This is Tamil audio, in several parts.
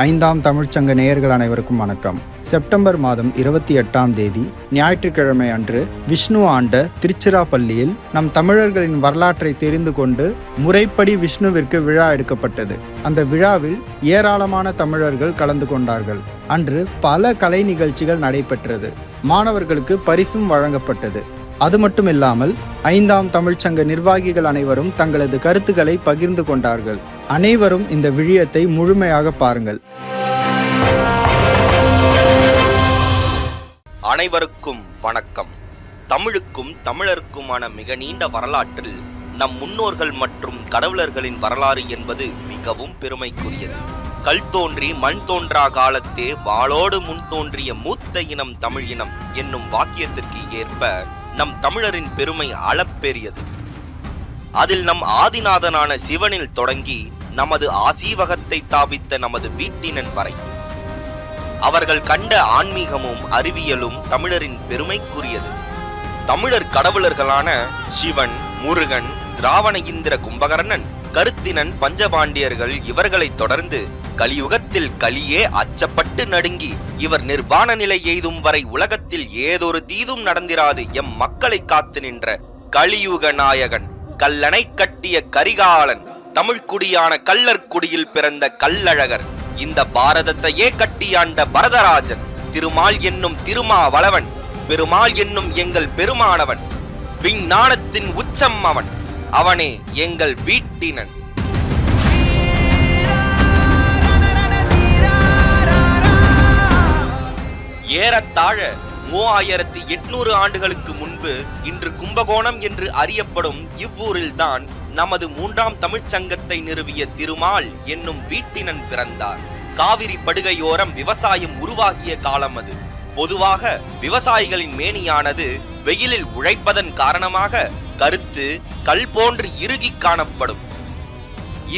ஐந்தாம் தமிழ்ச்சங்க நேயர்கள் அனைவருக்கும் வணக்கம். செப்டம்பர் மாதம் 28ஆம் தேதி ஞாயிற்றுக்கிழமை அன்று விஷ்ணு ஆண்ட திருச்சிராப்பள்ளியில் நம் தமிழர்களின் வரலாற்றை தெரிந்து கொண்டு முறைப்படி விஷ்ணுவிற்கு விழா எடுக்கப்பட்டது. அந்த விழாவில் ஏராளமான தமிழர்கள் கலந்து கொண்டார்கள். அன்று பல கலை நிகழ்ச்சிகள் நடைபெற்றது. மாணவர்களுக்கு பரிசும் வழங்கப்பட்டது. அது மட்டுமில்லாமல் ஐந்தாம் தமிழ்ச்சங்க நிர்வாகிகள் அனைவரும் தங்களது கருத்துக்களை பகிர்ந்து கொண்டார்கள். அனைவரும் இந்த விழயத்தை முழுமையாக பாருங்கள். அனைவருக்கும் வணக்கம். தமிழுக்கும் தமிழருக்குமான மிக நீண்ட வரலாற்றில் நம் முன்னோர்கள் மற்றும் கடவுளர்களின் வரலாறு என்பது மிகவும் பெருமைக்குரியது. கல் தோன்றி மண் தோன்றா காலத்தே வாளோடு முன் தோன்றிய மூத்த இனம் தமிழ் இனம் என்னும் வாக்கியத்திற்கு ஏற்ப நம் தமிழரின் பெருமை அளப்பெரியது. அதில் நம் ஆதிநாதனான சிவனில் தொடங்கி நமது ஆசீவகத்தை தாபித்த நமது வீட்டினன் வரை அவர்கள் கண்ட ஆன்மீகமும் அறிவியலும் தமிழரின் பெருமைக்குரியது. தமிழர் கடவுளர்களான சிவன், முருகன், திராவண இந்திர கும்பகர்ணன், கருத்தினன், பஞ்சபாண்டியர்கள் இவர்களை தொடர்ந்து கலியுகத்தில் கலியே அச்சப்பட்டு நடுங்கி இவர் நிர்வாண நிலை எய்தும் வரை உலகத்தில் ஏதொரு தீதும் நடந்திராது எம் மக்களை காத்து நின்ற கலியுக நாயகன், கல்லணை கட்டிய கரிகாலன், தமிழ்குடியான கள்ளர்குடியில் பிறந்த கல்லழகர், இந்த பாரதத்தையே கட்டியாண்ட பரதராஜன், திருமால் என்னும் திருமாவளவன், பெருமாள் என்னும் எங்கள் பெருமானவன், விஞ்ஞானத்தின் உச்சம் அவன், அவனே எங்கள் வீட்டினன். ஏறத்தாழ 3800 ஆண்டுகளுக்கு முன்பு இன்று கும்பகோணம் என்று அறியப்படும் இவ்வூரில்தான் நமது 3ஆம் தமிழ்ச்சங்கத்தை நிறுவிய திருமால் என்னும் வீட்டினன் பிறந்தார். காவிரி படுகையோரம் விவசாயம் உருவாகிய காலம் அது. பொதுவாக விவசாயிகளின் மேனியானது வெயிலில் உழைப்பதன் காரணமாக கருத்து கல் போன்று இறுகி காணப்படும்.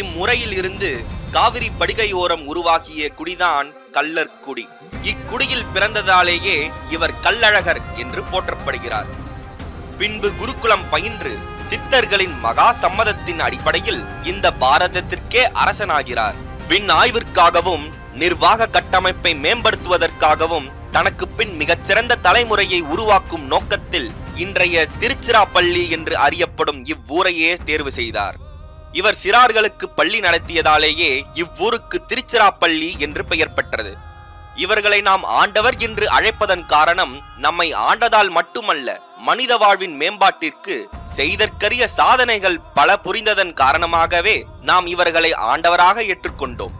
இம்முறையில் இருந்து காவிரி படுகையோரம் உருவாகிய குடிதான் கள்ளர்குடி. இக்குடியில் பிறந்ததாலேயே இவர் கல்லழகர் என்று போற்றப்படுகிறார். பின்பு குருகுலம் பயின்று சித்தர்களின் மகா சம்மதத்தின் அடிப்படையில் இந்த பாரதத்திற்கே அரசனாகிறார். பின் ஆய்விற்காகவும் நிர்வாக கட்டமைப்பை மேம்படுத்துவதற்காகவும் தனக்கு பின் மிகச்சிறந்த தலைமுறையை உருவாக்கும் நோக்கத்தில் இன்றைய திருச்சிராப்பள்ளி என்று அறியப்படும் இவ்வூரையே தேர்வு செய்தார். இவர் சிறார்களுக்கு பள்ளி நடத்தியதாலேயே இவ்வூருக்கு திருச்சிராப்பள்ளி என்று பெயர் பெற்றது. இவர்களை நாம் ஆண்டவர் என்று அழைப்பதன் காரணம் நம்மை ஆண்டதால் மட்டுமல்ல, மனித வாழ்வின் மேம்பாட்டிற்கு செய்தற்கரிய சாதனைகள் பல புரிந்ததன் காரணமாகவே நாம் இவர்களை ஆண்டவராக ஏற்றுக்கொண்டோம்.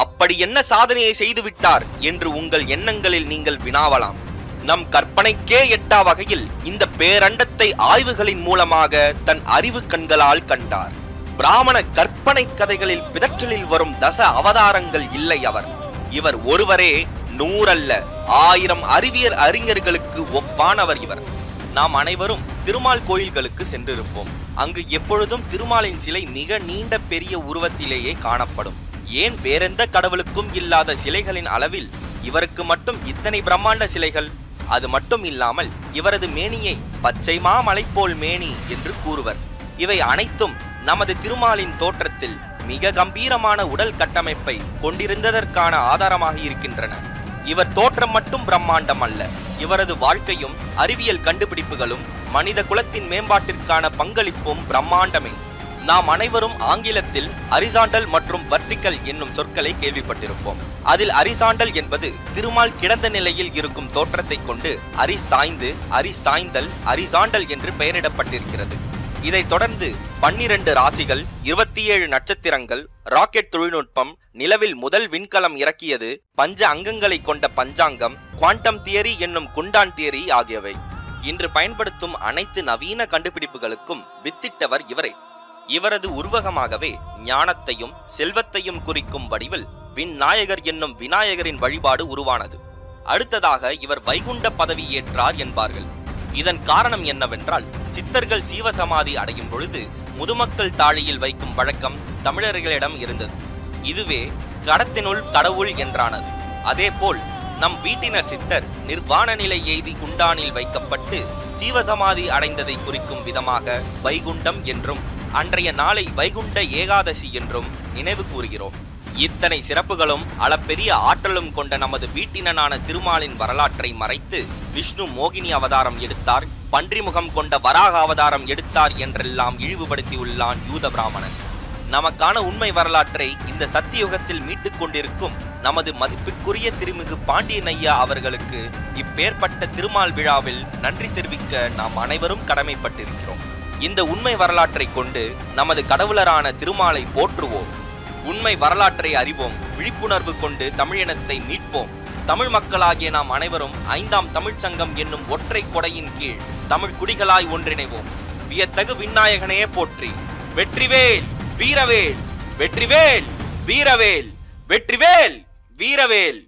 அப்படி என்ன சாதனையை செய்துவிட்டார் என்று உங்கள் எண்ணங்களில் நீங்கள் வினாவலாம். நம் கற்பனைக்கே எட்டா வகையில் இந்த பேரண்டத்தை ஆய்வுகளின் மூலமாக தன் அறிவு கண்களால் கண்டார். பிராமண கற்பனை கதைகளில் பிதற்றலில் வரும் தச அவதாரங்கள் இல்லை அவர். இவர் ஒருவரே 100 அல்ல 1000 அறிவியல் அறிஞர்களுக்கு ஒப்பானவர் இவர். நாம் அனைவரும் திருமால் கோயில்களுக்கு சென்றிருப்போம். அங்கு எப்பொழுதும் திருமாலின் சிலை மிக நீண்ட பெரிய உருவத்திலேயே காணப்படும். ஏன் வேறெந்த கடவுளுக்கும் இல்லாத சிலைகளின் அளவில் இவருக்கு மட்டும் இத்தனை பிரம்மாண்ட சிலைகள்? அது மட்டும் இல்லாமல் இவரது மேனியை பச்சை மாமலை போல் மேனி என்று கூறுவர். இவை அனைத்தும் நமது திருமாலின் தோற்றத்தில் மிக கம்பீரமான உடல் கட்டமைப்பை கொண்டிருந்ததற்கான ஆதாரமாக இருக்கின்றன. இவர் தோற்றம் மட்டும் பிரம்மாண்டம் அல்ல, இவரது வாழ்க்கையும் அறிவியல் கண்டுபிடிப்புகளும் மனித குலத்தின் மேம்பாட்டிற்கான பங்களிப்பும் பிரம்மாண்டமே. நாம் அனைவரும் ஆங்கிலத்தில் அரிசாண்டல் மற்றும் வர்டிகல் என்னும் சொற்களை கேள்விப்பட்டிருப்போம். அதில் அரிசாண்டல் என்பது திருமால் கிடந்த நிலையில் இருக்கும் தோற்றத்தை கொண்டு அரி சாய்ந்து, அரி சாய்ந்தல், அரிசாண்டல் என்று பெயரிடப்பட்டிருக்கிறது. இதைத் தொடர்ந்து 12 ராசிகள், 27 நட்சத்திரங்கள், ராக்கெட் தொழில்நுட்பம், நிலவில் முதல் விண்கலம் இறக்கியது, பஞ்ச அங்கங்களை கொண்ட பஞ்சாங்கம், குவாண்டம் தியரி என்னும் குண்டான் தியரி ஆகியவை. இன்று பயன்படுத்தும் அனைத்து நவீன கண்டுபிடிப்புகளுக்கும் வித்திட்டவர் இவரே. இவரது உருவகமாகவே ஞானத்தையும் செல்வத்தையும் குறிக்கும் வடிவில் விநாயகர் என்னும் விநாயகரின் வழிபாடு உருவானது. அடுத்ததாக இவர் வைகுண்ட பதவி ஏற்றார் என்பார்கள். இதன் காரணம் என்னவென்றால், சித்தர்கள் சீவசமாதி அடையும் பொழுது முதுமக்கள் தாழியில் வைக்கும் வழக்கம் தமிழர்களிடம் இருந்தது. இதுவே கடத்தினுள் கடவுள் என்றானது. அதேபோல் நம் வீட்டினர் சித்தர் நிர்வாண நிலை எய்தி குண்டானில் வைக்கப்பட்டு சீவசமாதி அடைந்ததை குறிக்கும் விதமாக வைகுண்டம் என்றும் அன்றைய நாளை வைகுண்ட ஏகாதசி என்றும் நினைவு கூறுகிறோம். இத்தனை சிறப்புகளும் அளப்பெரிய ஆற்றலும் கொண்ட நமது வீட்டினனான திருமாலின் வரலாற்றை மறைத்து விஷ்ணு மோகினி அவதாரம் எடுத்தார், பன்றிமுகம் கொண்ட வராக அவதாரம் எடுத்தார் என்றெல்லாம் இழிவுபடுத்தியுள்ளான் யூத பிராமணன். நமக்கான உண்மை வரலாற்றை இந்த சத்தியுகத்தில் மீட்டுக் கொண்டிருக்கும் நமது மதிப்புக்குரிய திருமிகு பாண்டியன் ஐயா அவர்களுக்கு இப்பேற்பட்ட திருமால் விழாவில் நன்றி தெரிவிக்க நாம் அனைவரும் கடமைப்பட்டிருக்கிறோம். இந்த உண்மை வரலாற்றை கொண்டு நமது கடவுளரான திருமாலை போற்றுவோம். உண்மை வரலாற்றை அறிவோம். விழிப்புணர்வு கொண்டு தமிழினத்தை மீட்போம். தமிழ் மக்களாகிய நாம் அனைவரும் 5ஆம் தமிழ்ச்சங்கம் என்னும் ஒற்றை கொடையின் கீழ் தமிழ் குடிகளாய் ஒன்றிணைவோம். வியத்தகு விநாயகனே போற்றி. வெற்றிவேல் வீரவேல், வெற்றிவேல் வீரவேல், வெற்றிவேல் வீரவேல்.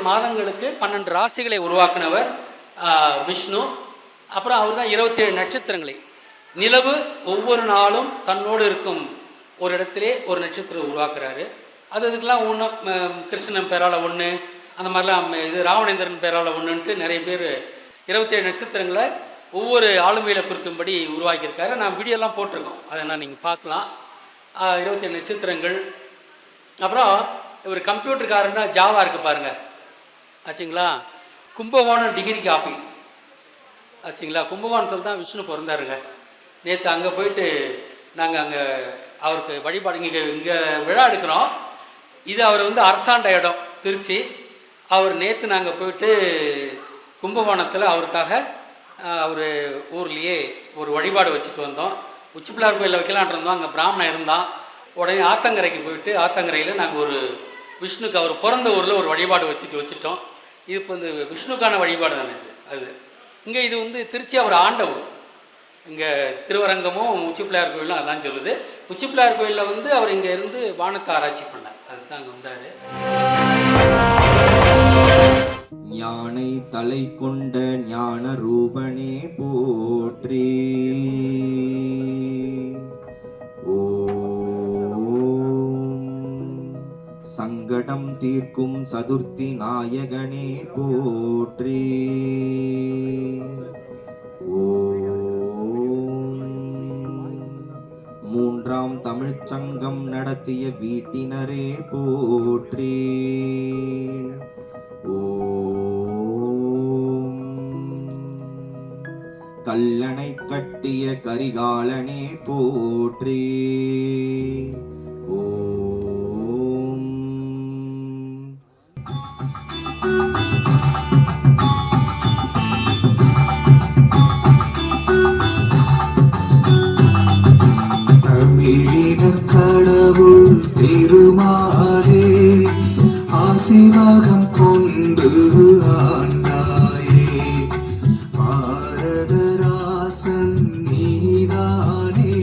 மாதங்களுக்கு 12 ராசிகளை உருவாக்கினவர் விஷ்ணு. அப்புறம் அவர் தான் 27 நட்சத்திரங்களை. நிலவு ஒவ்வொரு நாளும் தன்னோடு இருக்கும் ஒரு இடத்திலே ஒரு நட்சத்திரம் உருவாக்குறாரு. அதுக்கெல்லாம் ஒன்று கிருஷ்ணன் பேரால் ஒன்று, அந்த மாதிரிலாம் இது ராவணேந்திரன் பேரால் ஒன்றுன்ட்டு நிறைய பேர் 27 நட்சத்திரங்களை ஒவ்வொரு ஆளுமையில் குறிக்கும்படி உருவாக்கியிருக்காரு. நான் வீடியோலாம் போட்டிருக்கோம், அதை நான் நீங்கள் பார்க்கலாம். 27 நட்சத்திரங்கள். அப்புறம் இவர் கம்ப்யூட்டருக்காரன்னா ஜாவா இருக்குது பாருங்கள் ஆச்சுங்களா. கும்பகோணம் டிகிரி காப்பி ஆச்சுங்களா. கும்பகோணத்தில் தான் விஷ்ணு பிறந்தாருங்க. நேற்று அங்கே போயிட்டு நாங்கள் அங்கே அவருக்கு வழிபாடு இங்கே விழா எடுக்கிறோம். இது அவர் அரசாண்ட இடம் திருச்சி. அவர் நேற்று நாங்கள் போயிட்டு கும்பகோணத்தில் அவருக்காக அவர் ஊர்லேயே ஒரு வழிபாடு வச்சுட்டு வந்தோம். உச்சிப்பிள்ளார் கோயிலில் வைக்கலான் இருந்தோம். அங்கே பிராமணன் இருந்தான். உடனே ஆத்தங்கரைக்கு போயிட்டு ஆத்தங்கரையில் நாங்கள் ஒரு விஷ்ணுக்கு அவர் பிறந்த ஊரில் ஒரு வழிபாடு வச்சுட்டோம். இது இப்போ இந்த விஷ்ணுக்கான வழிபாடு தானே இது. அது இங்கே இது திருச்சி அவர் ஆண்ட ஊர். இங்கே திருவரங்கமும் உச்சிப்பிள்ளையார் கோயிலும் அதான் சொல்லுது. உச்சிப்பிள்ளையார் கோயிலில் வந்து அவர் இங்கே இருந்து வானத்தை ஆராய்ச்சி பண்ணார், அதுதான் அங்கே வந்தார். யானை தலை கொண்ட ஞான ரூபனே போற்றி. சங்கடம் தீர்க்கும் சதுர்த்தி நாயகனே போற்றி. மூன்றாம் தமிழ்ச்சங்கம் நடத்திய வீட்டினரே போற்றி. கல்லணை கட்டிய கரிகாலனே போற்றி. கடவுள் திருமாலே ஆசிவகம் கொண்டு ஆண்டாயே, பாரதராசன் நீதானே,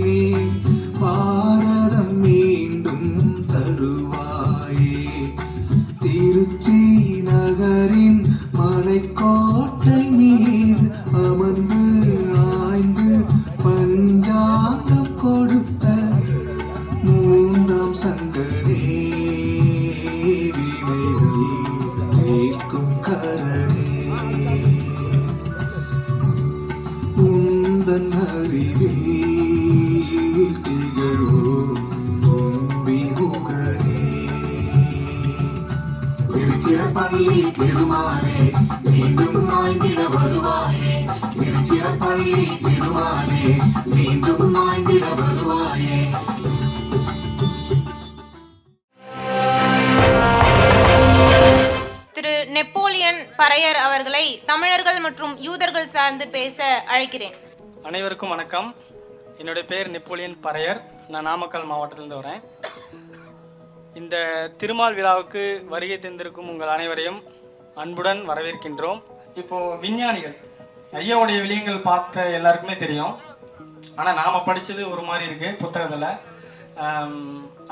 பாரதம் மீண்டும் தருவாயே. திருச்சி நகரின் மலைக்கோட்டை மீது அமர்ந்து ஆய்ந்து பஞ்சாங்கம் கொடுத்த மூன்றாம் சங்கனே, வினைகள் தீர்க்கும் கரணே, உந்தன் அறிவில் திகழும் தும்பி முகனே. திருச்சிராப்பள்ளி பெருமாளே மீண்டும் மாய்ந்திட வருவாயே, திருச்சிராப்பள்ளி பெருமாளே மீண்டும் மாய்ந்திட வருவாயே. திரு நெப்போலியன் பறையர் அவர்களை தமிழர்கள் மற்றும் யூதர்கள் சார்ந்து பேச அழைக்கிறேன். அனைவருக்கும் வணக்கம். என்னுடைய பேர் நெப்போலியன் பறையர். நான் நாமக்கல் மாவட்டத்திலிருந்து வரேன். இந்த திருமால் விழாவுக்கு வருகை தந்திருக்கும் உங்கள் அனைவரையும் அன்புடன் வரவேற்கின்றோம். இப்போது விஞ்ஞானிகள் ஐயாவுடைய விளியங்கள் பார்த்த எல்லாருக்குமே தெரியும். ஆனால் நாம் படித்தது ஒரு மாதிரி இருக்குது புத்தகத்தில்.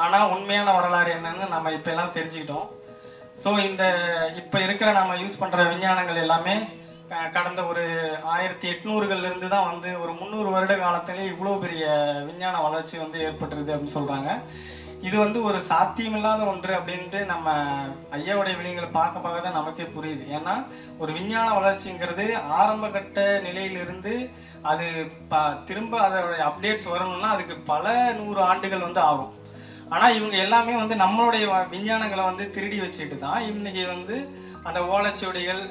ஆனால் உண்மையான வரலாறு என்னன்னு நம்ம இப்போ எல்லாம் தெரிஞ்சுக்கிட்டோம். ஸோ இப்போ இருக்கிற நம்ம யூஸ் பண்ணுற விஞ்ஞானங்கள் எல்லாமே கடந்த ஒரு 1800களிலிருந்து தான் வந்து ஒரு 300 வருட காலத்திலே இவ்வளோ பெரிய விஞ்ஞான வளர்ச்சி வந்து ஏற்பட்டுருது அப்படின்னு சொல்கிறாங்க. இது வந்து ஒரு சாத்தியமில்லாத ஒன்று அப்படின்ட்டு நம்ம ஐயாவுடைய விளியங்களை பார்க்க தான் நமக்கே புரியுது. ஏன்னா ஒரு விஞ்ஞான வளர்ச்சிங்கிறது ஆரம்ப கட்ட நிலையிலிருந்து அது திரும்ப அதோடைய அப்டேட்ஸ் வரணும்னா அதுக்கு பல 100 ஆண்டுகள் வந்து ஆகும். ஆனால் இவங்க எல்லாமே வந்து நம்மளுடைய விஞ்ஞானங்களை வந்து திருடி வச்சுட்டு தான் இன்றைக்கி வந்து அந்த ஓலைச்சுவடிகள்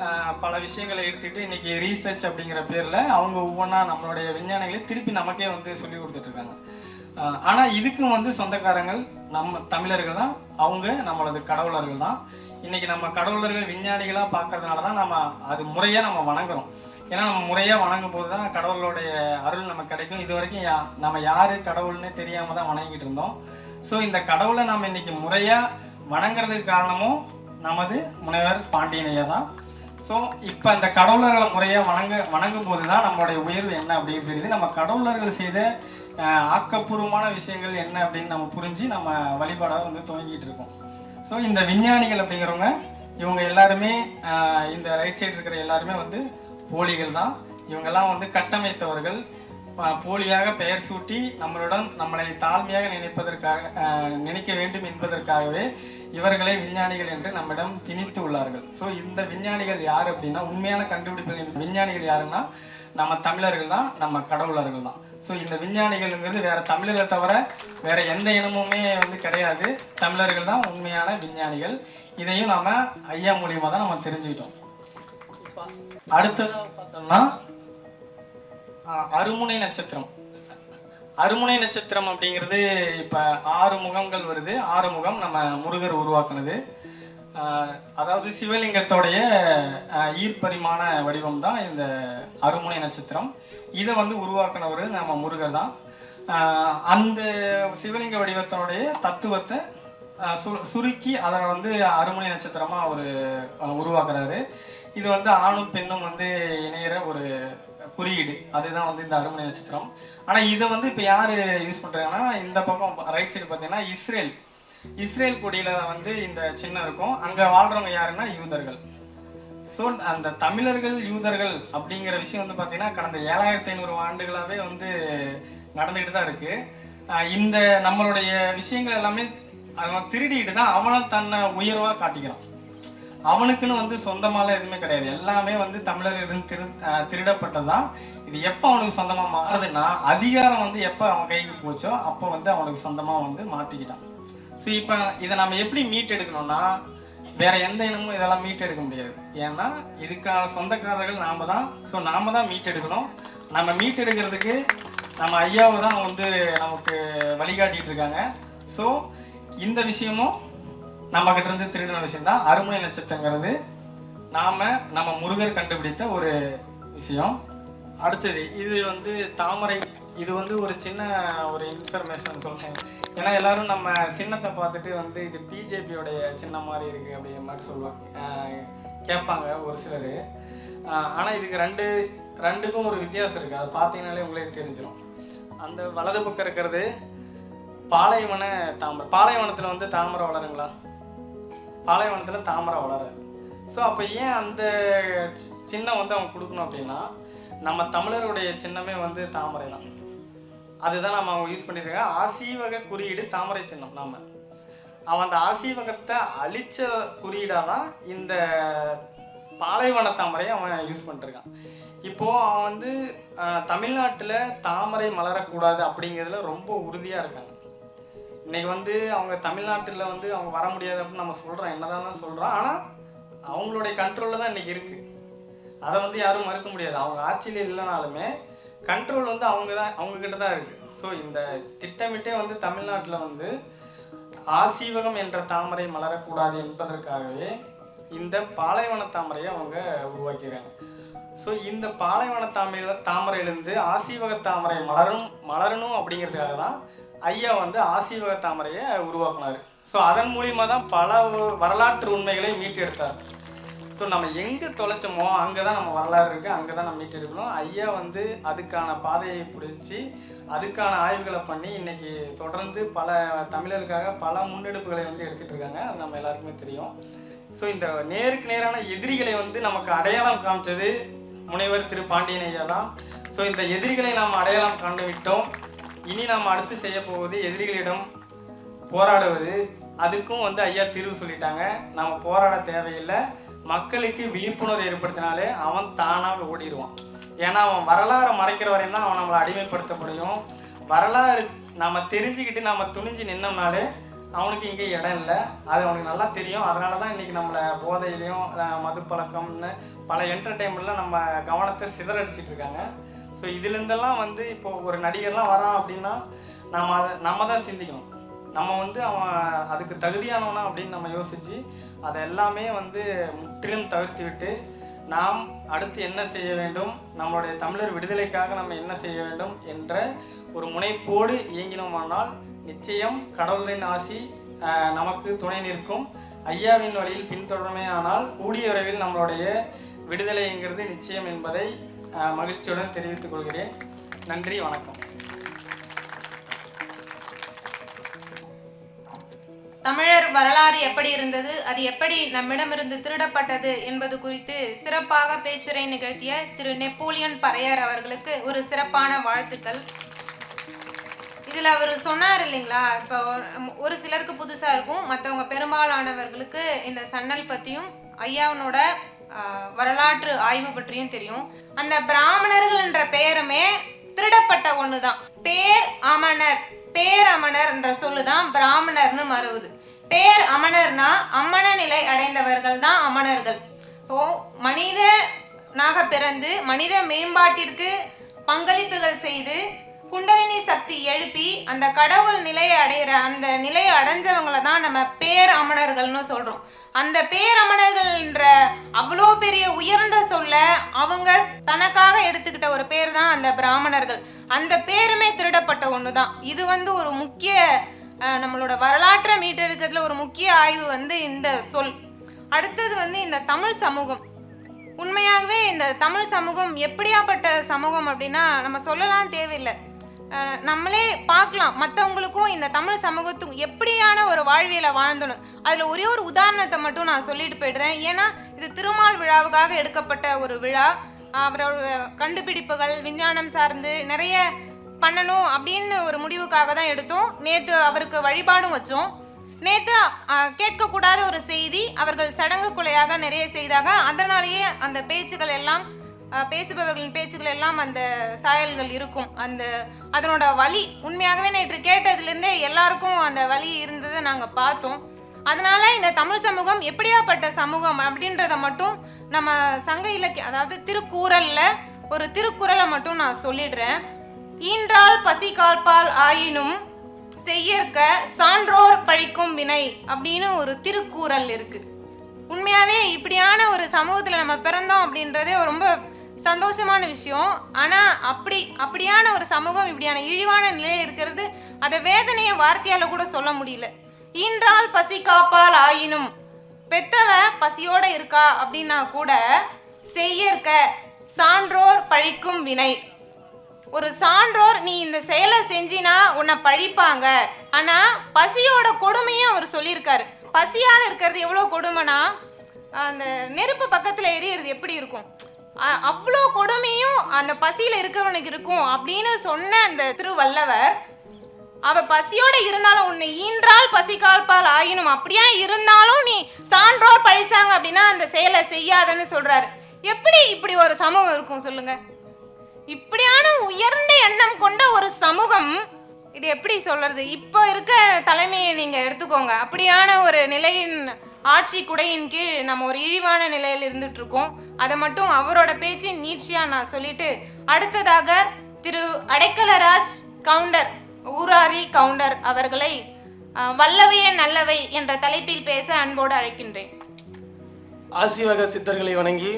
பல விஷயங்களை எடுத்துக்கிட்டு இன்றைக்கி ரீசர்ச் அப்படிங்கிற பேரில் அவங்க ஒவ்வொன்றா நம்மளுடைய விஞ்ஞானிகளை திருப்பி நமக்கே வந்து சொல்லி கொடுத்துட்ருக்காங்க. ஆனால் இதுக்கும் வந்து சொந்தக்காரங்கள் நம்ம தமிழர்கள் தான், அவங்க நம்மளது கடவுளர்கள் தான். இன்றைக்கி நம்ம கடவுளர்கள் விஞ்ஞானிகளாக பார்க்கறதுனால தான் நம்ம அது முறையாக நம்ம வணங்குறோம். ஏன்னா நம்ம முறையாக வணங்கும் போது தான் கடவுளோடைய அருள் நமக்கு கிடைக்கும். இது வரைக்கும் நம்ம யார் கடவுள்னே தெரியாமல் தான் வணங்கிட்டு இருந்தோம். ஸோ இந்த கடவுளை நாம் இன்றைக்கி முறையாக வணங்குறதுக்கு காரணமும் நமது முனைவர் பாண்டியன் ஐயா தான். ஸோ இப்போ இந்த கடவுளர்களை முறையாக வணங்கும் போது தான் நம்மளுடைய உயர்வு என்ன அப்படின்னு தெரியுது. நம்ம கடவுளர்கள் செய்த ஆக்கப்பூர்வமான விஷயங்கள் என்ன அப்படின்னு நம்ம புரிஞ்சு நம்ம வழிபாடாக வந்து துவங்கிட்டு இருக்கோம். ஸோ இந்த விஞ்ஞானிகள் அப்படிங்கிறவங்க இவங்க எல்லாருமே இந்த ரைட் சைடு இருக்கிற எல்லாருமே வந்து போலிகள் தான். இவங்கெல்லாம் வந்து கட்டமைத்தவர்கள், போலியாக பெயர் சூட்டி நம்மளை தாழ்மையாக நினைக்க வேண்டும் என்பதற்காகவே இவர்களை விஞ்ஞானிகள் என்று நம்மிடம் திணித்து உள்ளார்கள். ஸோ இந்த விஞ்ஞானிகள் யார் அப்படின்னா, உண்மையான கண்டுபிடிப்பு விஞ்ஞானிகள் யாருன்னா நம்ம தமிழர்கள் தான், நம்ம கடவுளர்கள் தான். ஸோ இந்த விஞ்ஞானிகள்ங்கிறது வேற தமிழர்களை தவிர வேற எந்த இனமுமே வந்து கிடையாது. தமிழர்கள் தான் உண்மையான விஞ்ஞானிகள். இதையும் நாம ஐயா மூலியமாக தான் நம்ம தெரிஞ்சுக்கிட்டோம். அடுத்ததாக பார்த்தோம்னா அருமுனை நட்சத்திரம். அருமுனை நட்சத்திரம் அப்படிங்கிறது இப்போ 6 முகங்கள் வருது. 6 முகம் நம்ம முருகர் உருவாக்குனது. அதாவது சிவலிங்கத்தோடைய ஈர்ப்பரிமான வடிவம் தான் இந்த அருமுனை நட்சத்திரம். இதை வந்து உருவாக்குனவர் நம்ம முருகர் தான். அந்த சிவலிங்க வடிவத்தினுடைய தத்துவத்தை சுருக்கி அதை வந்து அருமுனை நட்சத்திரமாக அவர் உருவாக்குறாரு. இது வந்து ஆணும் பெண்ணும் வந்து இணையிற ஒரு குறியீடு, அதுதான் வந்து இந்த அருமனை நட்சத்திரம். ஆனால் இதை வந்து இப்போ யார் யூஸ் பண்ணுறாங்கன்னா, இந்த பக்கம் ரைட் சைடு பார்த்தீங்கன்னா இஸ்ரேல் கொடியில் வந்து இந்த சின்னம் இருக்கும். அங்கே வாழ்கிறவங்க யாருன்னா யூதர்கள். ஸோ அந்த தமிழர்கள் யூதர்கள் அப்படிங்கிற விஷயம் வந்து பார்த்திங்கன்னா கடந்த 7500 ஆண்டுகளாகவே வந்து நடந்துக்கிட்டு தான் இருக்குது. இந்த நம்மளுடைய விஷயங்கள் எல்லாமே அவன் திருடிட்டு தான் அவனை தன்னை உயர்வாக காட்டிக்கிறான். அவனுக்குன்னு வந்து சொந்தமாலாம் எதுவுமே கிடையாது. எல்லாமே வந்து தமிழர்களிடம் திருடப்பட்டதான். இது எப்போ அவனுக்கு சொந்தமாக மாறுதுன்னா, அதிகாரம் வந்து எப்போ அவன் கைக்கு போச்சோ அப்போ வந்து அவனுக்கு சொந்தமாக வந்து மாற்றிக்கிட்டான். ஸோ இப்போ இதை நம்ம எப்படி மீட்டெடுக்கணும்னா, வேற எந்த இனமும் இதெல்லாம் மீட்டெடுக்க முடியாது. ஏன்னா இதுக்கான சொந்தக்காரர்கள் நாம தான். ஸோ நாம தான் மீட்டெடுக்கணும். நம்ம மீட்டெடுக்கிறதுக்கு நம்ம ஐயாவை தான் வந்து நமக்கு வழிகாட்டிகிட்டு இருக்காங்க. ஸோ இந்த விஷயமும் நம்மக்கிட்ட இருந்து திருடின விஷயம்தான். அருமனை நட்சத்திரங்கிறது நம்ம முருகர் கண்டுபிடித்த ஒரு விஷயம். அடுத்தது இது வந்து தாமரை. இது வந்து ஒரு சின்ன ஒரு இன்ஃபர்மேஷன் சொல்கிறேன். ஏன்னா எல்லாரும் நம்ம சின்னத்தை பார்த்துட்டு வந்து இது பிஜேபியோடைய சின்ன மாதிரி இருக்குது அப்படிங்கிற மாதிரி சொல்லுவாங்க, கேட்பாங்க ஒரு சிலர். ஆனால் இதுக்கு ரெண்டுக்கும் ஒரு வித்தியாசம் இருக்குது. அதை பார்த்தீங்கன்னாலே உங்களே தெரிஞ்சிடும். அந்த வலது பக்கம் இருக்கிறது பாலைவன தாமரை. பாலைவனத்தில் வந்து தாமரை வளருங்களா? பாலைவனத்தில் தாமரை வளராது. ஸோ அப்போ ஏன் அந்த சின்னம் வந்து அவங்க கொடுக்கணும் அப்படின்னா, நம்ம தமிழருடைய சின்னமே வந்து தாமரை தான். அதுதான் நம்ம அவங்க யூஸ் பண்ணியிருக்காங்க. ஆசீவக குறியீடு தாமரை சின்னம். அவன் அந்த ஆசீவகத்தை அழிச்ச குறியீடாக தான் இந்த பாலைவன தாமரையை அவன் யூஸ் பண்ணிருக்கான். இப்போது அவன் வந்து தமிழ்நாட்டில் தாமரை மலரக்கூடாது அப்படிங்கிறதுல ரொம்ப உறுதியாக இருக்காங்க. இன்றைக்கி வந்து அவங்க தமிழ்நாட்டில் வந்து அவங்க வர முடியாது அப்படின்னு நம்ம சொல்கிறோம், என்னதான் சொல்கிறோம். ஆனால் அவங்களுடைய கண்ட்ரோலில் தான் இன்றைக்கி இருக்குது. அதை வந்து யாரும் மறுக்க முடியாது. அவங்க ஆட்சியில் இல்லைனாலுமே கண்ட்ரோல் வந்து அவங்கக்கிட்ட தான் இருக்குது. ஸோ இந்த திட்டமிட்டே வந்து தமிழ்நாட்டில் வந்து ஆசீவகம் என்ற தாமரை மலரக்கூடாது என்பதற்காகவே இந்த பாலைவன தாமரையை அவங்க உருவாக்கிறாங்க. ஸோ இந்த பாலைவன தாமரையிலேருந்து ஆசீவக தாமரை மலரணும் அப்படிங்கிறதுக்காக தான் ஐயா வந்து ஆசீவக தாமரையை உருவாக்குனார். ஸோ அதன் மூலியமாக தான் பல வரலாற்று உண்மைகளை மீட்டெடுத்தார். ஸோ நம்ம எங்கே தொலைச்சோமோ அங்கே தான் நம்ம வரலாறு இருக்குது, அங்கே தான் நம்ம மீட்டெடுக்கணும். ஐயா வந்து அதுக்கான பாதையை பிடிச்சி அதுக்கான ஆய்வுகளை பண்ணி இன்றைக்கி தொடர்ந்து பல தமிழர்களுக்காக பல முன்னெடுப்புகளை வந்து எடுத்துகிட்டு இருக்காங்க. அது நம்ம எல்லாருக்குமே தெரியும். ஸோ இந்த நேருக்கு நேரான எதிரிகளை வந்து நமக்கு அடையாளம் காமிச்சது முனைவர் திரு பாண்டியன் ஐயா தான். ஸோ இந்த எதிரிகளை நாம் அடையாளம் கண்டு விட்டோம். இனி நாம் அடுத்து செய்ய போவது எதிரிகளிடம் போராடுவது. அதுக்கும் வந்து ஐயா தீர்வு சொல்லிட்டாங்க. நம்ம போராட தேவையில்லை. மக்களுக்கு விழிப்புணர்வு ஏற்படுத்தினாலே அவன் தானாக ஓடிடுவான். ஏன்னா அவன் வரலாறை மறைக்கிற வரையும் தான் அவன் நம்மளை அடிமைப்படுத்த முடியும். வரலாறு நம்ம தெரிஞ்சுக்கிட்டு நம்ம துணிஞ்சு நின்னோம்னாலே அவனுக்கு இங்கே இடம் இல்லை. அது அவனுக்கு நல்லா தெரியும். அதனால தான் இன்றைக்கி நம்மளை போதையிலையும் மது பழக்கம்னு பல என்டர்டெயின்மெண்ட்டில் நம்ம கவனத்தை சிதறடிச்சிட்டு இருக்காங்க. ஸோ இதுலேருந்தெல்லாம் வந்து இப்போது ஒரு நடிகர்லாம் வரான் அப்படின்னா நம்ம தான் சிந்திக்கணும். நம்ம வந்து அவன் அதுக்கு தகுதியானவனா அப்படின்னு நம்ம யோசித்து அதை எல்லாமே வந்து முற்றிலும் தவிர்த்து விட்டு நாம் அடுத்து என்ன செய்ய வேண்டும், நம்மளுடைய தமிழர் விடுதலைக்காக நம்ம என்ன செய்ய வேண்டும் என்ற ஒரு முனைப்போடு இயங்கினோமானால் நிச்சயம் கடவுளின் ஆசி நமக்கு துணை நிற்கும். ஐயாவின் வழியில் பின்தொடருமே ஆனால் கூடிய விரைவில் நம்மளுடைய விடுதலைங்கிறது நிச்சயம் என்பதை மகிழ்ச்சியுடன் தெரிவித்துக் கொள்கிறேன். நன்றி, வணக்கம். தமிழர் வரலாறு எப்படி இருந்தது, அது எப்படி நம்மிடமிருந்து திருடப்பட்டது என்பது குறித்து சிறப்பாக பேச்சுரை நிகழ்த்திய திரு நெப்போலியன் பறையர் அவர்களுக்கு ஒரு சிறப்பான வாழ்த்துக்கள். இதில் அவர் சொன்னார் இல்லைங்களா, இப்போ ஒரு சிலருக்கு புதுசாக இருக்கும், மற்றவங்க பெரும்பாலானவர்களுக்கு இந்த சன்னல் பற்றியும் ஐயாவனோட வரலாற்று ஆய்வு பற்றியும் தெரியும். அந்த பிராமணர்கள் என்ற பெயருமே திருடப்பட்ட ஒன்று தான். பேரமணர் என்ற சொல்லுதான் பிராமணர்னு மறுவுது. பேர் அமணர்னா அம்மன நிலை அடைந்தவர்கள் தான் அமணர்கள். மனிதனாக பிறந்து மனித மேம்பாட்டிற்கு பங்களிப்புகள் செய்து குண்டலினி சக்தி எழுப்பி அந்த கடவுள் நிலையை அடைகிற அந்த நிலையை அடைஞ்சவங்களை தான் நம்ம பேர் அமணர்கள்னு சொல்கிறோம். அந்த பேரமணர்கள் என்ற அவ்வளோ பெரிய உயர்ந்த சொல்ல அவங்க தனக்காக எடுத்துக்கிட்ட ஒரு பேர் தான் அந்த பிராமணர்கள். அந்த பேருமே திருடப்பட்ட ஒன்று தான். இது வந்து ஒரு முக்கிய நம்மளோட வரலாற்றை மீட்டெடுக்கிறதுல ஒரு முக்கிய ஆய்வு வந்து இந்த சொல். அடுத்தது வந்து இந்த தமிழ் சமூகம். உண்மையாகவே இந்த தமிழ் சமூகம் எப்படியாப்பட்ட சமூகம் அப்படின்னா நம்ம சொல்லலாம் தேவையில்லை. நம்மளே பார்க்கலாம், மற்றவங்களுக்கும் இந்த தமிழ் சமூகத்துக்கும் எப்படியான ஒரு வாழ்வியலை வாழ்ந்தணும். அதில் ஒரே ஒரு உதாரணத்தை மட்டும் நான் சொல்லிட்டு போய்டுறேன். ஏன்னா இது திருமால் விழாவுக்காக எடுக்கப்பட்ட ஒரு விழா. அவரோட கண்டுபிடிப்புகள் விஞ்ஞானம் சார்ந்து நிறைய பண்ணணும் அப்படின்னு ஒரு முடிவுக்காக தான் எடுத்தோம். நேற்று அவருக்கு வழிபாடும் வச்சோம். நேற்று கேட்கக்கூடாத ஒரு செய்தி அவர்கள் சடங்கு கொலையாக நிறைய செய்தாங்க. அதனாலேயே அந்த பேச்சுகள் எல்லாம், பேசுபவர்களின் பேச்சுகள் எல்லாம் அந்த சாயல்கள் இருக்கும். அதனோட வலி உண்மையாகவே நேற்று கேட்டதுலேருந்தே எல்லாருக்கும் அந்த வலி இருந்ததை நாங்கள் பார்த்தோம். அதனால இந்த தமிழ் சமூகம் எப்படியாப்பட்ட சமூகம் அப்படின்றத மட்டும் நம்ம சங்க இலக்கிய, அதாவது திருக்குறள்ல ஒரு திருக்குறளை மட்டும் நான் சொல்லிடுறேன். ஈன்றால் பசி காப்பால் ஆயினும் செய்யற்க சான்றோர் பழிக்கும் வினை அப்படின்னு ஒரு திருக்குறள் இருக்கு. உண்மையாவே இப்படியான ஒரு சமூகத்தில் நம்ம பிறந்தோம் அப்படின்றதே ரொம்ப சந்தோஷமான விஷயம். ஆனால் அப்படியான ஒரு சமூகம் இப்படியான இழிவான நிலையில் இருக்கிறது, அதை வேதனையை வார்த்தையால் கூட சொல்ல முடியல. ஈன்றால் பசி காப்பால் ஆயினும், பெத்தவ பசியோட இருக்கா அப்படின்னா கூட செய்யற்க சான்றோர் பழிக்கும் வினை. ஒரு சான்றோர் நீ இந்த செயலை செஞ்சினா உன்னை பழிப்பாங்க. ஆனால் பசியோட கொடுமையும் அவர் சொல்லியிருக்காரு. பசியால் இருக்கிறது எவ்வளோ கொடுமைனா, அந்த நெருப்பு பக்கத்தில் எரியறது எப்படி இருக்கும், அவ்வளோ கொடுமையும் அந்த பசியில் இருக்கிறவனுக்கு இருக்கும் அப்படின்னு சொன்ன அந்த திருவள்ளுவர், அவ பசியோட இருந்தாலும் உன்னை ஈன்றால் பசி காப்பால் ஆயினும், அப்படியே இருந்தாலும் நீ சான்றோர் பழிச்சாங்க அப்படின்னா அந்த செயலை செய்யாதன்னு சொல்றாரு. எப்படி இப்படி ஒரு சமூகம் இருக்கும் சொல்லுங்க? இப்படியான உயர்ந்த எண்ணம் கொண்ட ஒரு சமூகம், இது எப்படி சொல்றது? இப்போ இருக்க தலைமையை நீங்க எடுத்துக்கோங்க. அப்படியான ஒரு நிலையின் ஆட்சி குடையின் கீழ் நம்ம ஒரு இழிவான நிலையில் இருந்துட்டு இருக்கோம். அதை மட்டும் அவரோட பேச்சின் நீட்சியா நான் சொல்லிட்டு, அடுத்ததாக திரு அடைக்கலராஜ் கவுண்டர், ஊராரி கவுண்டர் அவர்களை வல்லவையே நல்லவை என்ற தலைப்பில் பேச அன்போடு அழைக்கின்றேன். ஆசிவக சித்தர்களை வணங்கி,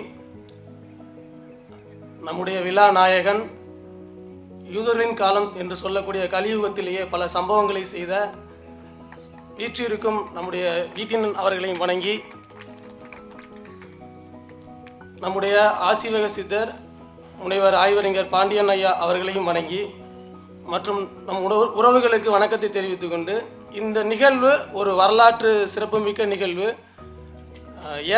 நம்முடைய விழா நாயகன் யூதர்களின் காலம் என்று சொல்லக்கூடிய கலியுகத்திலேயே பல சம்பவங்களை செய்த வீற்றிருக்கும் நம்முடைய வீட்டின் அவர்களையும் வணங்கி, நம்முடைய ஆசிவக சித்தர் முனைவர் ஆய்வறிஞர் பாண்டியன் ஐயா அவர்களையும் வணங்கி, மற்றும் நம் உறவுகளுக்கு வணக்கத்தை தெரிவித்துக் கொண்டு, இந்த நிகழ்வு ஒரு வரலாற்று சிறப்புமிக்க நிகழ்வு.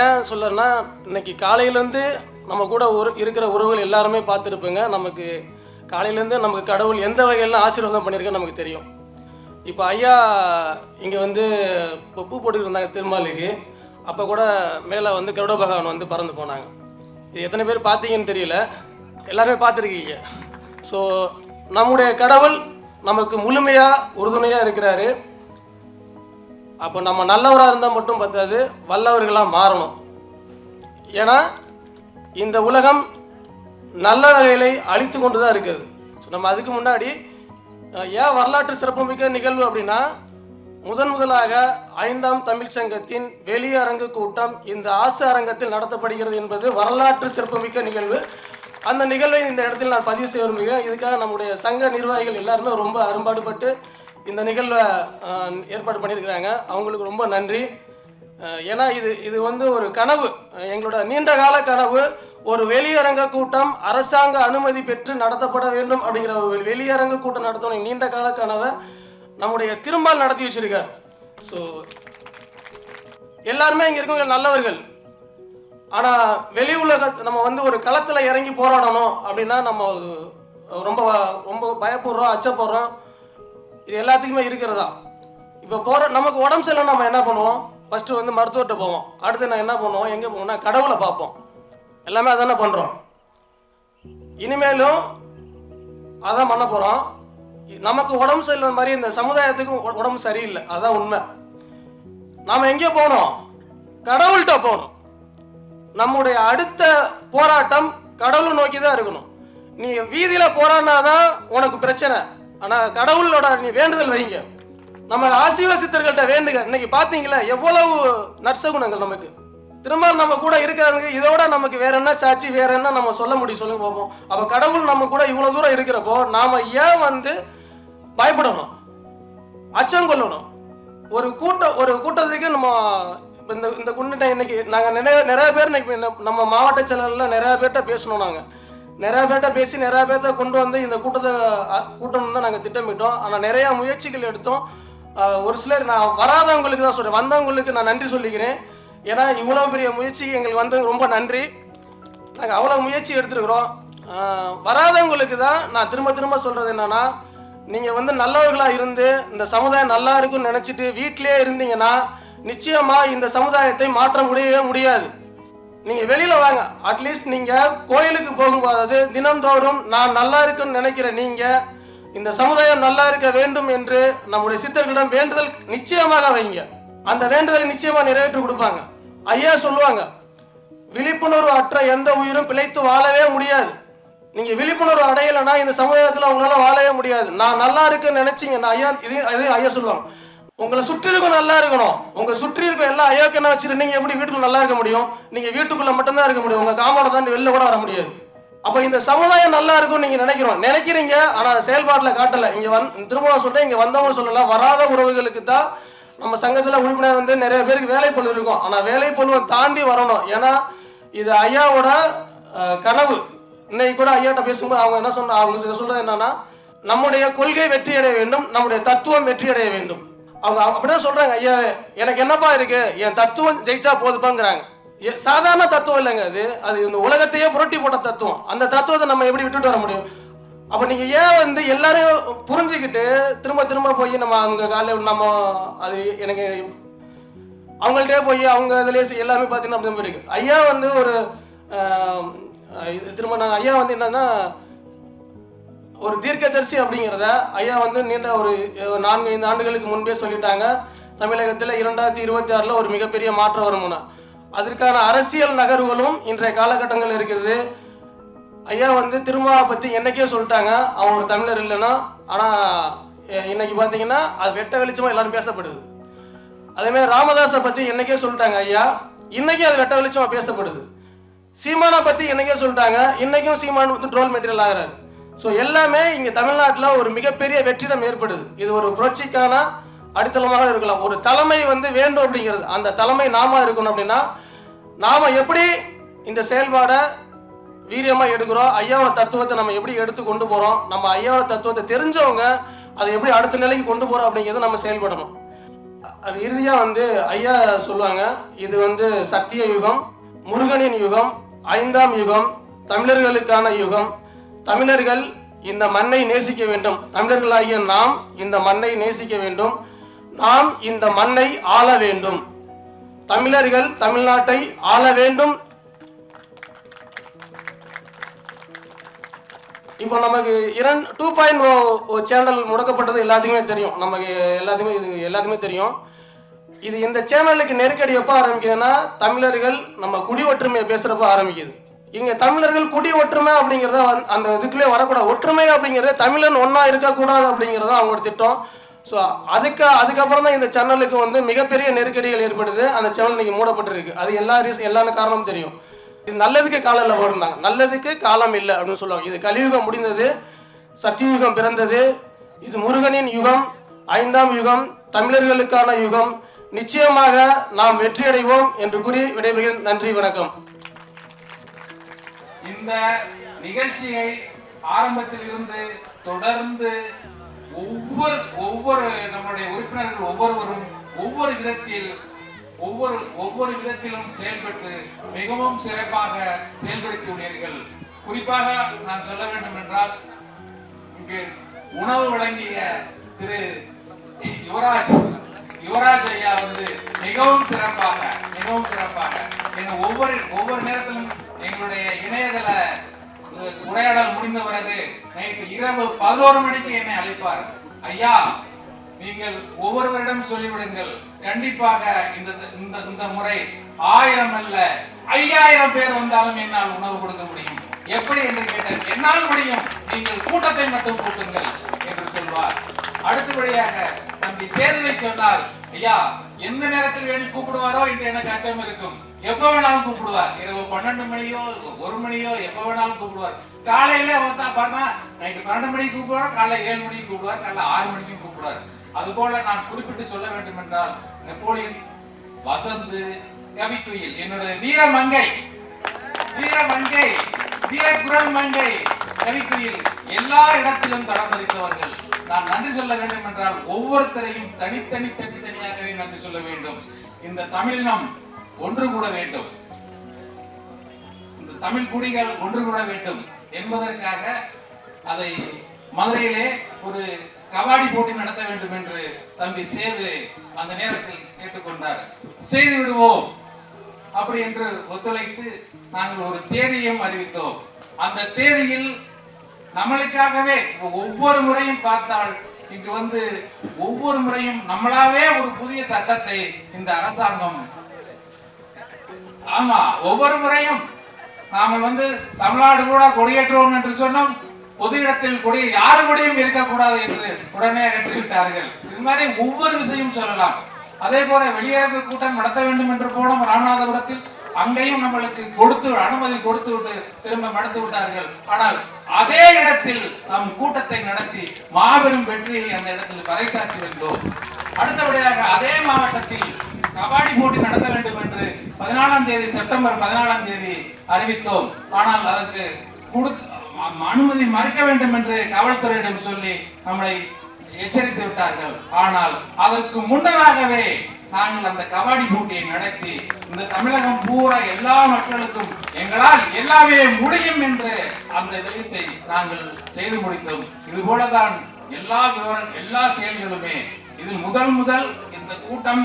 ஏன் சொல்லனா, இன்னைக்கு காலையிலேருந்து நம்ம கூட இருக்கிற உறவுகள் எல்லாருமே பார்த்துருப்பேங்க. நமக்கு காலையிலேருந்து நமக்கு கடவுள் எந்த வகையிலாம் ஆசீர்வாதம் பண்ணியிருக்கேன்னு நமக்கு தெரியும். இப்போ ஐயா இங்கே வந்து இப்போ பூ போட்டுக்கிட்டு இருந்தாங்க திருமாலுக்கு. அப்போ கூட மேலே வந்து கருட பகவான் வந்து பறந்து போனாங்க. இது எத்தனை பேர் பார்த்தீங்கன்னு தெரியல, எல்லாருமே பார்த்துருக்கீங்க. ஸோ நம்முடைய கடவுள் நமக்கு முழுமையாக உறுதுணையாக இருக்கிறாரு. அப்போ நம்ம நல்லவராக இருந்தால் மட்டும் பத்தாது, வல்லவர்களாக மாறணும். ஏன்னா இந்த உலகம் நல்ல வகைகளை அழித்து கொண்டு தான் இருக்குது. ஸோ நம்ம அதுக்கு முன்னாடி ஏன் வரலாற்று சிறப்புமிக்க நிகழ்வு அப்படின்னா, முதலாக 5ஆம் தமிழ்ச்சங்கத்தின் வெளியரங்கு கூட்டம் இந்த ஆசை அரங்கத்தில் நடத்தப்படுகிறது என்பது வரலாற்று சிறப்புமிக்க நிகழ்வு. அந்த நிகழ்வை இந்த இடத்தில் நான் பதிவு செய்ய விரும்புகிறேன். இதுக்காக நம்முடைய சங்க நிர்வாகிகள் எல்லாருமே ரொம்ப அரும்பாடுபட்டு இந்த நிகழ்வை ஏற்பாடு பண்ணியிருக்கிறாங்க. அவங்களுக்கு ரொம்ப நன்றி. ஏன்னா இது வந்து ஒரு கனவு, எங்களோட நீண்ட கால கனவு. ஒரு வெளியரங்க கூட்டம் அரசாங்க அனுமதி பெற்று நடத்தப்பட வேண்டும் அப்படிங்கிற ஒரு வெளியரங்க கூட்டம் நடத்தணும் நீண்ட கால கனவை நம்முடைய திருமால் நடத்தி வச்சிருக்கார். ஸோ எல்லாருமே இங்கே இருக்கவங்க நல்லவர்கள். ஆனால் வெளி உலக நம்ம வந்து ஒரு களத்தில் இறங்கி போராடணும் அப்படின்னா நம்ம ரொம்ப ரொம்ப பயப்படுறோம், அச்சப்படுறோம். இது எல்லாத்துக்குமே இருக்கிறதா. இப்போ நமக்கு உடம்பு சரியில்லை, நம்ம என்ன பண்ணுவோம்? ஃபஸ்ட்டு வந்து மருத்துவர்கிட்ட போவோம். அடுத்து நான் என்ன பண்ணுவோம், எங்கே போவோம்னா கடவுளை பார்ப்போம். எல்லாமே அதானே பண்ணுறோம். இனிமேலும் அதான் பண்ண போகிறோம். நமக்கு உடம்பு சரியில்லை மாதிரி இந்த சமுதாயத்துக்கும் உடம்பு சரியில்லை, அதான் உண்மை. நாம் எங்கே போகணும்? கடவுள்கிட்ட போகணும். நம்முடைய அடுத்த போராட்டம் கடவுளை நோக்கி தான் இருக்கணும். நீ வீதியில் போராடினாதான் உனக்கு பிரச்சனை. ஆனால் கடவுளோட நீ வேண்டுதல் வைங்க. நம்ம ஆசீர்வாத சித்தர்கள்ட்ட வேண்டுங்க. இன்னைக்கு பார்த்தீங்களா எவ்வளவு நற்சகுணங்கள் நமக்கு. திருமால் நம்ம கூட இருக்கிறாங்க. இதோட நமக்கு வேற என்ன சாட்சி, வேற என்ன நம்ம சொல்ல முடியும்? சொல்லுங்க பார்ப்போம். அப்போ கடவுள் நம்ம கூட இவ்வளோ தூரம் இருக்கிறப்போ நாம் ஏன் வந்து பயப்படணும், அச்சம் கொள்ளணும்? ஒரு கூட்டத்துக்கு நம்ம இந்த இந்த குண்டுட்ட இன்னைக்கு நாங்கள் நிறைய பேர் இன்னைக்கு நம்ம மாவட்ட செயலரில் நிறையா பேர்கிட்ட பேசணும். நாங்கள் நிறையா பேர்கிட்ட பேசி நிறையா பேர்த்த கொண்டு வந்து இந்த கூட்டணும் தான் நாங்கள் திட்டமிட்டோம். ஆனால் நிறையா முயற்சிகள் எடுத்தோம். ஒரு சிலர் நான் வராதவங்களுக்கு தான் சொல்கிறேன், வந்தவங்களுக்கு நான் நன்றி சொல்லிக்கிறேன். ஏன்னா இவ்வளோ பெரிய முயற்சிக்கு எங்களுக்கு வந்து ரொம்ப நன்றி. நாங்கள் அவ்வளோ முயற்சி எடுத்துருக்குறோம். வராதவங்களுக்கு தான் நான் திரும்ப திரும்ப சொல்கிறது என்னென்னா, நீங்கள் வந்து நல்லவர்களாக இருந்து இந்த சமுதாயம் நல்லா இருக்குன்னு நினச்சிட்டு வீட்டிலே இருந்தீங்கன்னா நிச்சயமாக இந்த சமுதாயத்தை மாற்ற முடியவே முடியாது. நீங்கள் வெளியில் வாங்க. அட்லீஸ்ட் நீங்கள் கோயிலுக்கு போகும்போது தினந்தோறும் நான் நல்லா இருக்குன்னு நினைக்கிற நீங்கள் இந்த சமுதாயம் நல்லா இருக்க வேண்டும் என்று நம்முடைய சித்தர்களிடம் வேண்டுதல் நிச்சயமாக வைங்க. அந்த வேண்டுதலை நிச்சயமாக நிறைவேற்றி கொடுப்பாங்க. ஐயா சொல்லுவாங்க, விழிப்புணர்வு அற்ற எந்த உயிரும் பிழைத்து வாழவே முடியாது. நீங்கள் விழிப்புணர்வு அடையலைன்னா இந்த சமுதாயத்தில் அவங்களால வாழவே முடியாது. நான் நல்லா இருக்குன்னு நினைச்சிங்கன்னா ஐயா சொல்லுவாங்க, உங்களை சுற்றி இருக்கும் நல்லா இருக்கணும். உங்க சுற்றி இருக்க எல்லா அயோக்கியனா வச்சுட்டு நீங்க எப்படி வீட்டுக்குள்ள நல்லா இருக்க முடியும்? நீங்க வீட்டுக்குள்ள மட்டும்தான் இருக்க முடியும். உங்க காம்பவுண்ட் தாண்டி வெளில கூட வர முடியாது. அப்ப இந்த சமுதாயம் நல்லா இருக்கும் நீங்க நினைக்கிறீங்க, ஆனா செயல்பாட்டில் காட்டல. இங்க திரும்ப சொல்றேன், இங்க வந்தவங்க சொல்லல, வராத உறவுகளுக்கு தான் நம்ம சங்கத்துல உறுப்பினர் வந்து நிறைய பேருக்கு வேலை பொருள் இருக்கும். ஆனா வேலை பொருளை தாண்டி வரணும். ஏன்னா இது ஐயாவோட கனவு. இன்னைக்கு கூட ஐயாட்ட பேசும்போது அவங்க என்ன அவங்க சொல்றது என்னன்னா, நம்முடைய கொள்கை வெற்றி அடைய வேண்டும், நம்முடைய தத்துவம் வெற்றி அடைய வேண்டும். அவங்க அப்படிதான் சொல்றாங்க. ஐயாவே எனக்கு என்னப்பா இருக்கு, என் தத்துவம் ஜெயிச்சா போதுப்பாங்கிறாங்க. சாதாரண தத்துவம் இல்லைங்க அது இந்த உலகத்தையே புரட்டி போட்ட தத்துவம். அந்த தத்துவத்தை நம்ம எப்படி விட்டுட்டு வர முடியும்? அப்ப நீங்க ஏன் வந்து எல்லாரும் புரிஞ்சுக்கிட்டு திரும்ப திரும்ப போய் நம்ம அவங்க காலையில் நம்ம அது எனக்கு அவங்கள்ட்டே போய் அவங்க இதுலேயே எல்லாமே பார்த்தீங்கன்னா அப்படி இருக்கு. ஐயா வந்து ஒரு திரும்ப நான் ஐயா வந்து என்னன்னா ஒரு தீர்க்கதரிசி அப்படிங்கிறத ஐயா வந்து நீண்ட ஒரு 4-5 ஆண்டுகளுக்கு முன்பே சொல்லிட்டாங்க. தமிழகத்தில் 2026 ஒரு மிகப்பெரிய மாற்றம் வரும்னு. அதற்கான அரசியல் நகர்வுகளும் இன்றைய காலகட்டங்கள் இருக்கிறது. ஐயா வந்து திருமாவை பற்றி என்னைக்கே சொல்லிட்டாங்க, அவன் ஒரு தமிழர் இல்லைன்னா. ஆனால் இன்னைக்கு பார்த்தீங்கன்னா அது வெட்ட வெளிச்சமாக எல்லாரும் பேசப்படுது. அதேமாதிரி ராமதாஸை பற்றி என்னைக்கே சொல்லிட்டாங்க ஐயா, இன்னைக்கு அது வெட்ட வெளிச்சமாக பேசப்படுது. சீமானை பற்றி என்னைக்கே சொல்லிட்டாங்க, இன்னைக்கும் சீமான் வந்து ட்ரோல் மெட்டீரியல் ஆகிறாரு. ஸோ எல்லாமே இங்கே தமிழ்நாட்டில் ஒரு மிகப்பெரிய வெற்றிடம் ஏற்படுது. இது ஒரு புரட்சிக்கான அடித்தளமாக இருக்கலாம். ஒரு தலைமை வந்து வேண்டும் அப்படிங்கிறது, அந்த தலைமை நாம இருக்கணும். அப்படின்னா நாம எப்படி இந்த செயல்பாடை வீரியமாக எடுக்கிறோம், ஐயாவோட தத்துவத்தை நம்ம எப்படி எடுத்து கொண்டு போகிறோம், நம்ம ஐயாவோட தத்துவத்தை தெரிஞ்சவங்க அதை எப்படி அடுத்த நிலைக்கு கொண்டு போகிறோம் அப்படிங்கிறத நம்ம செயல்படணும். அது இறுதியாக வந்து ஐயா சொல்லுவாங்க, இது வந்து சத்திய யுகம், முருகனின் யுகம், 5ஆம் யுகம், தமிழர்களுக்கான யுகம். தமிழர்கள் இந்த மண்ணை நேசிக்க வேண்டும். தமிழர்களாகிய நாம் இந்த மண்ணை நேசிக்க வேண்டும். நாம் இந்த மண்ணை ஆள வேண்டும். தமிழர்கள் தமிழ்நாட்டை ஆள வேண்டும். இப்போ நமக்கு 2.0 சேனல் முடக்கப்பட்டது எல்லாத்துக்குமே தெரியும். நமக்கு எல்லாத்துக்குமே தெரியும். இது இந்த சேனலுக்கு நெருக்கடி எப்போ ஆரம்பிக்குதுன்னா, தமிழர்கள் நம்ம குடி ஒற்றுமையை பேசுகிறப்ப ஆரம்பிக்குது. இங்கே தமிழர்கள் குடி ஒற்றுமை அப்படிங்கிறத அந்த இதுக்குள்ளே வரக்கூடாது. ஒற்றுமை அப்படிங்கிறத தமிழன் ஒன்றா இருக்கக்கூடாது அப்படிங்கிறத அவங்களோட திட்டம். ஸோ அதுக்கப்புறம் தான் இந்த சேனலுக்கு வந்து மிகப்பெரிய நெருக்கடிகள் ஏற்படுது. அந்த சேனல் இன்னைக்கு மூடப்பட்டிருக்கு. அது எல்லா காரணமும் தெரியும். இது நல்லதுக்கு காலம் இல்லை போடுறாங்க, நல்லதுக்கு காலம் இல்லை அப்படின்னு சொல்லுவாங்க. இது கலியுகம் முடிந்தது, சத்தியுகம் பிறந்தது. இது முருகனின் யுகம், 5ஆம் யுகம், தமிழர்களுக்கான யுகம். நிச்சயமாக நாம் வெற்றியடைவோம் என்று கூறி விடைபெறுகிறேன். நன்றி, வணக்கம். இந்த நிகழ்ச்சியை ஆரம்பத்தில் இருந்து தொடர்ந்து ஒவ்வொரு நம்முடைய உறுப்பினர்கள் ஒவ்வொருவரும் ஒவ்வொரு விதத்திலும் செயல்பட்டு மிகவும் சிறப்பாக செயல்படுத்தியுள்ளீர்கள். குறிப்பாக நான் சொல்ல வேண்டும் என்றால், இங்கு உணவு வழங்கிய திரு யுவராஜ் ஐயா வந்து மிகவும் சிறப்பாக ஒவ்வொரு நேரத்திலும் எங்களுடைய இணையதள உரையாடல் முடிந்த பிறகு நைட்டு இரவு 11 மணிக்கு என்னை அழைப்பார். ஐயா, நீங்கள் ஒவ்வொருவரிடம் சொல்லிவிடுங்கள், கண்டிப்பாக இந்த முறை 1000 அல்ல 5000 பேர் வந்தாலும் என்னால் உணவு கொடுக்க முடியும். எப்படி என்று கேட்டேன். என்னால் முடியும், நீங்கள் கூட்டத்தை மட்டும் கூட்டுங்கள் என்று சொல்வார். அடுத்தபடியாக தம்பி சேதுவை சொன்னால், ஐயா எந்த நேரத்தில் வேணும் கூப்பிடுவாரோ என்று எனக்கு அச்சம் இருக்கும். எப்ப வேணாலும் கூப்பிடுவார். இரவு 12 மணியோ 1 மணியோ எப்ப வேணாலும் கூப்பிடுவார். காலையில வந்தா பாருங்க, நைட்டு 12 மணிக்கு கூப்பிடுவார், காலைல 7 மணிக்கு கூப்பிடுவார், காலைல 6 மணிக்கும் கூப்பிடுவார். அதுபோல நான் குறிப்பிட்டு சொல்ல வேண்டும் என்றால், நெப்போலியன் வசந்து, கவிக்குயில், என்னுடைய வீரமங்கை, வீரக்குரல் மங்கை, கவிக்குயில் எல்லா இடத்திலும் தடம் பதித்தவர்கள். நான் நன்றி சொல்ல வேண்டும் என்றால் ஒவ்வொருத்தரையும் தனித்தனியாகவே நன்றி சொல்ல வேண்டும். இந்த தமிழினம் ஒன்று கூட வேண்டும், இந்த தமிழ் குடிகள் ஒன்று கூட வேண்டும் என்பதற்காக அதை மதுரையிலே ஒரு கபாடி போட்டி நடத்த வேண்டும் என்று தம்பி சேது அந்த நேரத்தில் கேட்டுக்கொண்டார். செய்து விடுவோம் அப்படி என்று ஒத்துழைத்து நாங்கள் ஒரு தேதியையும் அறிவித்தோம். அந்த தேதியில் நம்மளுக்காகவே ஒவ்வொரு முறையும் பார்த்தால் இங்கு வந்து ஒவ்வொரு முறையும் நம்மளாவே ஒரு புதிய சட்டத்தை இந்த அரசாங்கம், ஆமா, ஒவ்வொரு முறையும் நாம வந்து தமிழ்நாடு கூட கொடியேற்றுவோம் என்று சொன்னோம். பொது இடத்தில் கொடி யாரு கொடியும் இருக்கக்கூடாது என்று உடனே அகற்றிவிட்டார்கள். இது மாதிரி ஒவ்வொரு விஷயம் சொல்லலாம். அதே போல வெளியரங்கு கூட்டம் நடத்த வேண்டும் என்று போனோம் ராமநாதபுரத்தில். அங்கேயும் நம்மளுக்கு அனுமதி கொடுத்து விட்டு திரும்ப நடத்தி விட்டார்கள். ஆனால் அதே இடத்தில் நம் கூட்டத்தை நடத்தி மாபெரும் வெற்றியை அந்த இடத்தில் பறைசாற்றி வந்தோம். அடுத்தபடியாக அதே மாவட்டத்தில் கபாடி போட்டி நடத்த வேண்டும் என்று 14ஆம் தேதி செப்டம்பர் 14ஆம் தேதி அறிவித்தோம். ஆனால் அதற்கு அனுமதி மறுக்க வேண்டும் என்று காவல்துறையிடம் சொல்லி நம்மளை எச்சரித்து விட்டார்கள். ஆனால் அதற்கு முன்னதாகவே நாங்கள் அந்த கபாடி போட்டியை நடத்தி இந்த தமிழகம் பூரா எல்லா மக்களுக்கும் எங்களால் எல்லாமே முடியும் என்று அந்த விடயத்தை நாங்கள் செய்து முடித்தோம். இது போலதான் எல்லா செயல்களுமே. இதில் முதல் இந்த கூட்டம்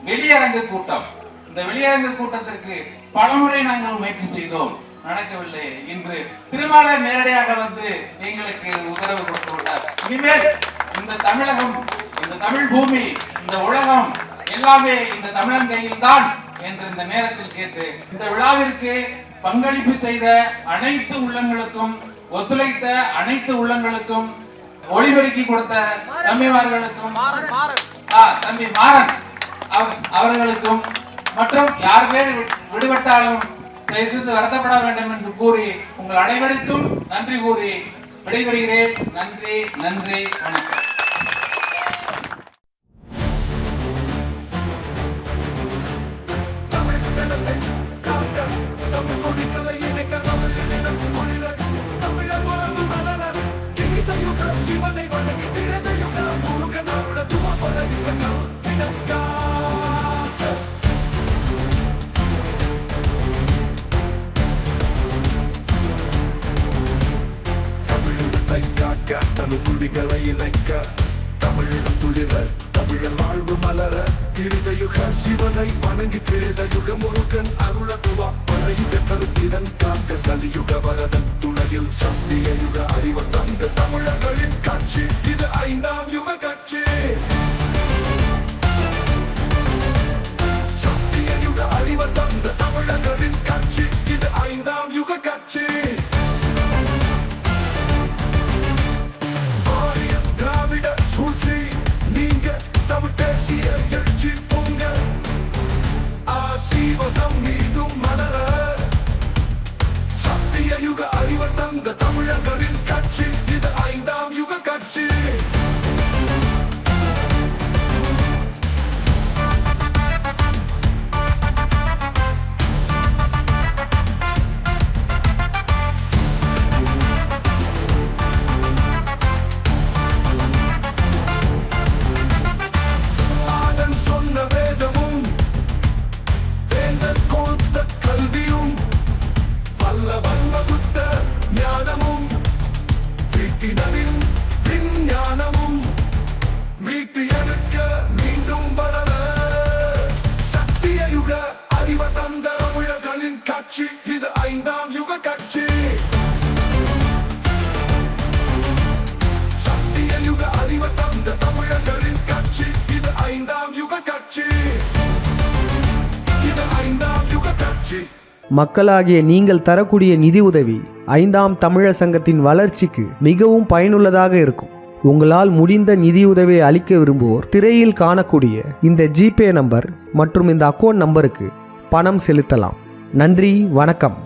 வெளியரங்கு கூட்டம். இந்த வெளியரங்கு கூட்டத்திற்கு பலமுறை நாங்கள் முயற்சி செய்தோம், நடக்கவில்லை. இன்று திருமாவளவன் நேரடியாக வந்து எங்களுக்கு உத்தரவு கொடுத்து விட்டார். இனிமேல் இந்த தமிழகம், இந்த தமிழ் பூமி, இந்த உலகம் எல்லாமே இந்த தமிழன் கையில் தான் என்று இந்த நேரத்தில் கேட்டு இந்த விழாவிற்கு பங்களிப்பு செய்த அனைத்து உள்ளங்களுக்கும், ஒத்துழைத்த அனைத்து உள்ளங்களுக்கும், ஒளிபெருக்கி கொடுத்த தம்பிமார்களுக்கும், தம்பி மாறன் அவர்களுக்கும் மற்றும் யார் பேர் விடுபட்டாலும் தயவுசெய்து வருத்தப்பட வேண்டும் என்று கூறி உங்கள் அனைவருக்கும் நன்றி கூறி விடைபெறுகிறேன். நன்றி, வணக்கம். தமிழ் துளிகளை இணைக்க, தமிழிடம் துளிர, தமிழர் வாழ்வு மலர, கிருதயுக சிவனை வணங்கி கிருதயுக முருகன் அருளத்துவா பழைய கருத்திடன் காக்க கலியுக வரதன் துணையில் சத்திய யுக அறிவர் தந்த தமிழர்களின் கட்சி இது 5ஆம் யுக கட்சி. சத்திய யுக அறிவர் தந்த தமிழர்களின் கட்சி இது 5ஆம் யுக கட்சி. தமிழர்களின் கட்சி இது 5ஆம் யுக கட்சி. ஆதன் சொன்ன வேதமும், வேந்தர் கொடுத்த கல்வியும், வல்லவன் வகுத்த ஞானமும், வீட்டினரின் விஞ்ஞானமும் மீட்டு எடுக்க மீண்டும் வளர, சத்திய யுக அறிவ தந்த தமிழர்களின் கட்சி இது 5ஆம் யுக கட்சி. சத்திய யுக அறிவ தந்த தமிழர்களின் கட்சி இது 5ஆம் யுக கட்சி. இது 5ஆம் யுக கட்சி. மக்களாகிய நீங்கள் தரக்கூடிய நிதி உதவி 5ஆம் தமிழர் சங்கத்தின் வளர்ச்சிக்கு மிகவும் பயனுள்ளதாக இருக்கும். உங்களால் முடிந்த நிதியுதவியை அளிக்க விரும்புவோர் திரையில் காணக்கூடிய இந்த ஜிபே நம்பர் மற்றும் இந்த அக்கவுண்ட் நம்பருக்கு பணம் செலுத்தலாம். நன்றி, வணக்கம்.